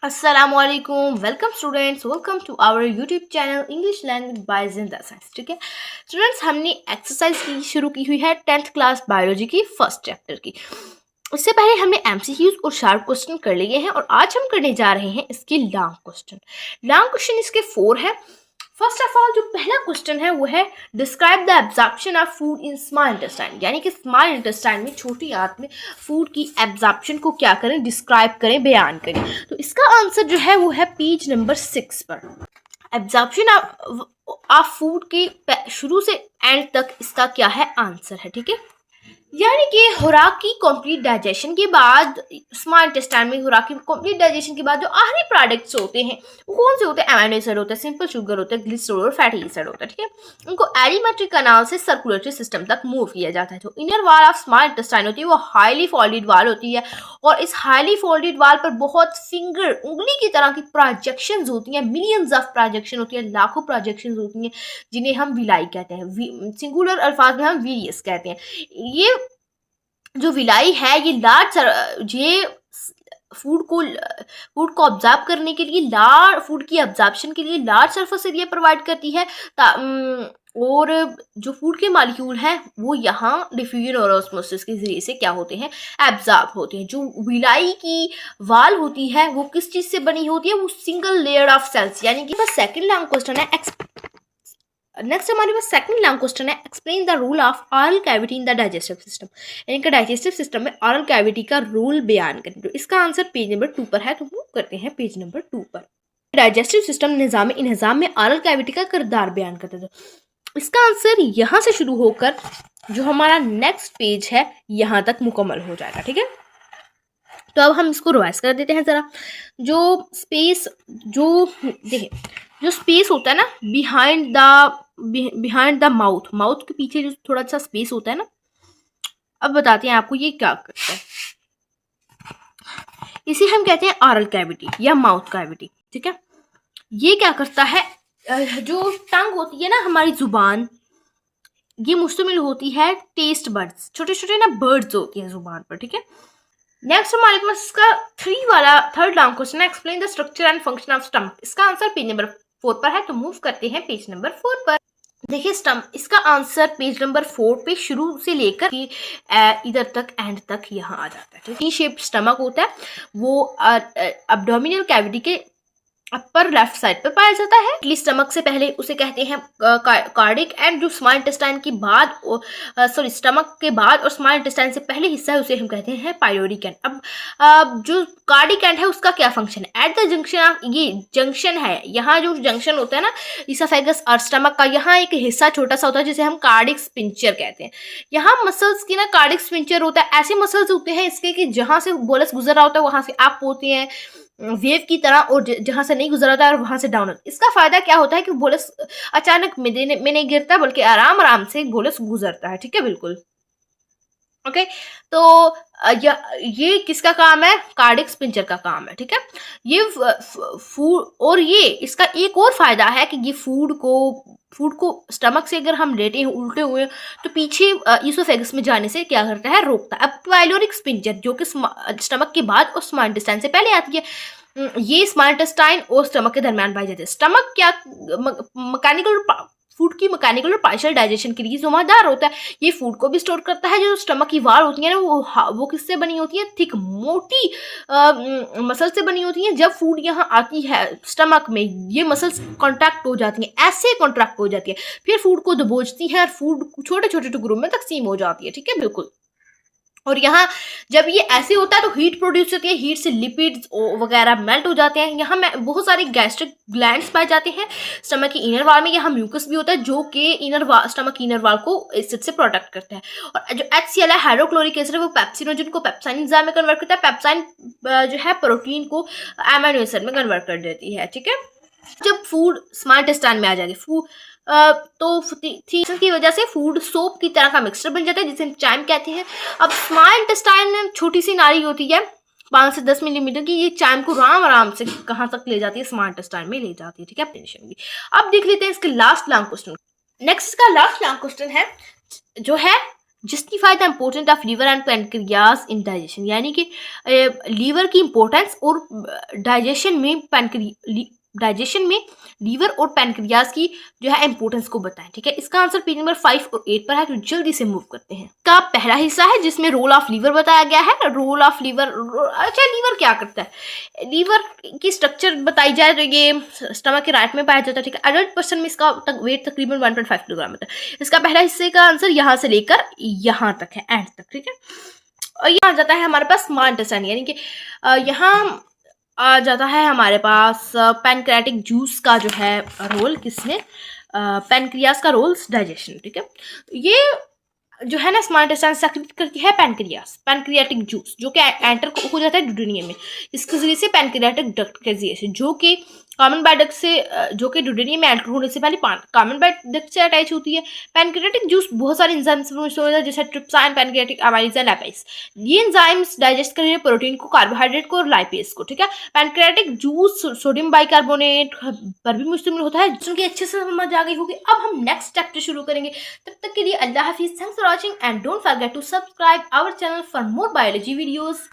Assalamualaikum, welcome students, welcome to our YouTube channel English Language by Zinda Science। ठीक है students, हमने exercise की शुरू की हुई है 10th क्लास बायोलॉजी की फर्स्ट चैप्टर की। उससे पहले हमने एमसीक्यूज और शार्प क्वेश्चन कर लिए हैं और आज हम करने जा रहे हैं इसके लॉन्ग क्वेश्चन। लॉन्ग क्वेश्चन इसके 4 है। फर्स्ट ऑफ ऑल जो पहला क्वेश्चन है वो है describe the absorption of food in small intestine, यानी कि स्मॉल इंटेस्टाइन में छोटी आंत में फूड की एब्जॉर्प्शन को क्या करें, डिस्क्राइब करें, बयान करें। तो इसका आंसर जो है वो है पेज नंबर 6 पर। एब्जॉर्प्शन ऑफ फूड के शुरू से एंड तक इसका क्या है आंसर है। ठीक है, यानी कि खुराक की कंप्लीट डाइजेशन के बाद स्मॉल इंटेस्टाइन में खुराक की कंप्लीट डाइजेशन के बाद जो आखिरी प्रोडक्ट्स होते हैं वो कौन से होते हैं? अमीनो एसिड होता है, सिंपल शुगर होता है, ग्लिसरॉल और फैटी एसिड होता है। ठीक है, उनको एलिमेंट्री कैनाल से सर्कुलेटरी सिस्टम तक मूव किया जाता है। जो inner wall of small intestine होती है वो हाईली फोल्डेड वाल होती है और इस हाईली फोल्डेड वाल पर बहुत फिंगर उंगली की तरह की प्रोजेक्शंस होती हैं, मिलियंस ऑफ प्रोजेक्शन होती है, लाखों प्रोजेक्शंस होती हैं, जिन्हें हम विलाई कहते हैं। सिंगुलर अल्फाज में हम वीरियस कहते हैं। ये जो विलाई है ये फूड को ऑब्जर्व करने के लिए फूड की ऑब्जर्प्शन के लिए लार्ज सरफेस एरिया प्रोवाइड करती है और जो फूड के मॉलिक्यूल हैं वो यहाँ डिफ्यूजन और ऑस्मोसिस के जरिए से क्या होते हैं, एब्जॉर्ब होते हैं। जो विलाई की वाल होती है वो किस चीज से बनी होती है? वो सिंगल लेयर ऑफ सेल्स, यानी कि सेकंड लॉन्ग क्वेश्चन है। नेक्स्ट हमारे पास सेकंड लॉन्ग क्वेश्चन है explain the role of oral cavity in the digestive system, यानी कि डाइजेस्टिव सिस्टम में ऑरल कैविटी का रूल बयान करें। तो इसका आंसर पेज नंबर 2 पर है, तो मूव करते हैं पेज नंबर 2 पर। डाइजेस्टिव सिस्टम निजाम में ऑरल कैविटी का किरदार बयान करते थे। इसका आंसर यहाँ से शुरू होकर जो हमारा नेक्स्ट पेज है यहाँ तक मुकम्मल हो जाएगा। ठीक है, तो अब हम इसको रिवाइज कर देते हैं जरा। जो स्पेस होता है ना बिहाइंड द माउथ के पीछे जो थोड़ा सा स्पेस होता है ना, अब बताते हैं आपको ये क्या करता है। इसे हम कहते हैं ऑरल कैविटी या माउथ कैविटी। ठीक है, ये क्या करता है, जो टंग होती है ना हमारी जुबान, ये मुश्तमिल होती है टेस्ट बर्ड्स, छोटे छोटे ना बर्ड्स होती हैं जुबान पर। ठीक है, नेक्स्ट हमारे पास इसका थर्ड लॉन्ग क्वेश्चन है explain the structure and function of stomach. इसका आंसर पेज नंबर 4 पर है, तो मूव करते हैं पेज नंबर 4 पर। देखिए इसका आंसर पेज नंबर 4 पे शुरू से लेकर इधर तक एंड तक यहाँ आ जाता है। तो टी शेप स्टमक होता है, वो एब्डोमिनल कैविटी के अपर लेफ्ट साइड पर पाया जाता है। स्टमक से पहले उसे कहते हैं कार्डिक एंड जो स्मॉल इंटेस्टाइन के बाद स्टमक के बाद और स्मॉल इंटेस्टाइन से पहले हिस्सा है उसे हम कहते हैं पाइलोरिक एंड। अब जो कार्डिक एंड है उसका क्या फंक्शन है? एट द जंक्शन ऑफ, ये जंक्शन है, यहाँ जो जंक्शन होता है ना ईसोफेगस और स्टमक का, यहाँ एक हिस्सा छोटा सा होता है जिसे हम कार्डिक स्पिंचर कहते हैं। यहाँ मसल्स की ना कार्डिक स्पिंचर होता है, ऐसे मसल्स होते हैं इसके कि जहाँ से बोलस गुजर रहा होता है वहां से अप होते हैं वेव की तरह, और जहां से नहीं गुजरा होता है वहां से डाउन होता है। इसका फायदा क्या होता है कि बोलस अचानक में नहीं गिरता बल्कि आराम आराम से बोलस गुजरता है। ठीक है, बिल्कुल ओके। तो ये किसका काम है? कार्डिक स्पिंचर का काम है। ठीक है, ये फूड, और ये इसका एक और फायदा है कि ये फूड को स्टमक से अगर हम लेटे हैं उल्टे हुए तो पीछे ईसोफेगस में जाने से क्या करता है, रोकता है। अब पाइलोरिक स्पिंचर जो कि स्टमक के बाद और स्मॉल इंटेस्टाइन से पहले आती है, ये स्मॉल इंटेस्टाइन और स्टमक के दरमियान पाई जाती है। स्टमक क्या फूड की मैकेनिकल और पार्शियल डाइजेशन के लिए जिम्मेदार होता है। ये फूड को भी स्टोर करता है। जो स्टमक की वाल होती है ना वो किससे बनी होती है? थिक मोटी मसल से बनी होती है। जब फूड यहाँ आती है स्टमक में, ये मसल्स कॉन्ट्रैक्ट हो जाती हैं, ऐसे कॉन्ट्रैक्ट हो जाती है, फिर फूड को दबोचती है और फूड छोटे छोटे टुकड़ों में तकसीम हो जाती है। ठीक है, बिल्कुल। और यहाँ जब ये ऐसे होता है तो हीट प्रोड्यूस होती है, हीट से लिपिड्स वगैरह मेल्ट हो जाते हैं। यहाँ बहुत सारे गैस्ट्रिक ग्लैंड्स पाए जाते हैं स्टमक की इनर वाल में। यहाँ म्यूकस भी होता है जो कि स्टमक की इनर वाल को एसिड से प्रोटेक्ट करता है। और जो HCl है हाइड्रोक्लोरिक एसिड है वो पेप्सिनोजन को पेप्साइन एंजाइम में कन्वर्ट करता है। पेप्साइन जो है प्रोटीन को अमीनो एसिड में कन्वर्ट कर देती है। ठीक है, जब फूड स्मॉल इंटेस्टाइन में आ जाएगी तो की वजह से फूड सोप की तरह का मिक्सचर बन जाता है जिसे हम चाइम कहते हैं। अब स्मॉल इंटेस्टाइन में छोटी सी नाली होती है 5 से 10 मिलीमीटर की, ये चाइम को आराम से कहाँ तक ले जाती है? स्मॉल इंटेस्टाइन में ले जाती है। ठीक है, टेंशन की। अब देख लेते हैं इसके लास्ट लॉन्ग क्वेश्चन। नेक्स्ट का लास्ट लॉन्ग क्वेश्चन है जो है justify the important of liver and pancreas in digestion, यानी कि लीवर की इम्पोर्टेंस और डाइजेशन में लीवर और पैनक्रियाज की जो है इम्पोर्टेंस को बताएं। ठीक है, इसका आंसर पेज नंबर 5 और 8 पर है, तो जल्दी से मूव करते हैं। का पहला हिस्सा है जिसमें रोल ऑफ लीवर बताया गया है। रोल ऑफ लीवर, अच्छा लीवर क्या करता है, लीवर की स्ट्रक्चर बताई जाए तो ये स्टमक के राइट में पाया जाता है। ठीक है, अडल्ट पर्सन में इसका वेट तकरीबन 1.5 किलोग्राम होता है। इसका पहला हिस्से का आंसर यहाँ से लेकर यहाँ तक है, एंड तक। ठीक है, और यहाँ जाता है हमारे पास स्मॉल इंटेस्टाइन, यानी कि यहाँ आ जाता है हमारे पास पैनक्रियाटिक जूस का जो है रोल, किसमें, पैनक्रियास का रोल डाइजेशन। ठीक है, ये जो है ना स्मॉल इंटेस्टाइन सेक्रेट करती है पैनक्रियाटिक जूस, जो कि एंटर हो जाता है ड्यूडेनियम में, इसके जरिए से पैनक्रियाटिक डक्ट के जरिए से, जो कि कॉमन बाइल डक्ट से, जो कि ड्यूडेनियम में एंटर होने से पहले कॉमन बाइल डक्ट से अटैच होती है। पैनक्रियाटिक जूस बहुत सारे एंजाइम्स से होता है, जैसे ट्रिप्सिन, पैनक्रियाटिक अमाइलेज एंड लैपेज। ये एंजाइम्स डाइजेस्ट कर रहे हैं प्रोटीन को, कार्बोहाइड्रेट को और लाइपेज को। ठीक है, पैनक्रियाटिक जूस सोडियम बाइकार्बोनेट पर भी मुश्तमिल होता है, जिनकी अच्छे से समझ आ गई होगी। अब हम नेक्स्ट चैप्टर शुरू करेंगे, तब तक के लिए अल्लाह हाफिज, thanks for watching and don't forget to subscribe our channel for more biology videos.